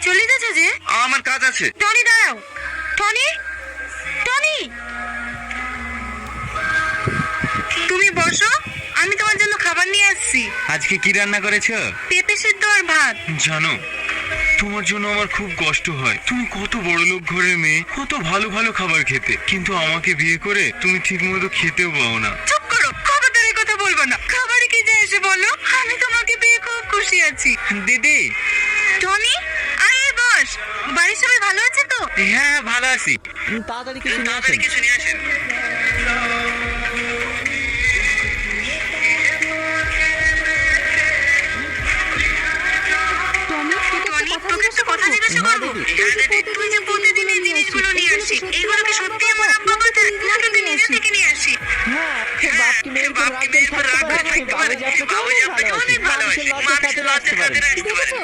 চলে গেছে যে? আমার কাজ আছে। টনি দাঁড়াও, টনি, টনি, তুমি বসো, আমি তোমার জন্য খাবার নিয়ে আসছি। আজকে কি রান্না করেছো? পেঁপে সিদ্ধ আর ভাত। জানো, তোমার জন্য আমার খুব কষ্ট হয়। তুমি কত বড় লোক ঘরের মেয়ে, কত ভালো ভালো খাবার খেতে, কিন্তু আমাকে বিয়ে করে তুমি ঠিক মতো খেতেও পাও না। চুপ করো, খবরদার এই কথা বলবো না। খাবারে কি যায় এসে বলো, আমি তোমাকে পেয়ে খুব খুশি আছি। দিদি। টনি, আয় বস। বাড়ির সবাই ভালো আছে তো? হ্যাঁ, ভালো আছি। তাড়াতাড়ি কিছু নিয়ে আসেন। টনি, তোকে একটা কথা জিজ্ঞাসা করবো? তুই যে প্রতিদিন এই জিনিসগুলো নিয়ে আসিস, এইগুলো কি সত্যি আমার আব্বা পাঠায় নাকি তুই নিজে থেকে নিয়ে আসিস? বাপকে মেয়ের উপর রাগ করে থাকতে পারে, বাবু যে আপনাকে অনেক ভালোবাসে, মানুষের লজ্জার খাতিরে আসতে পারে।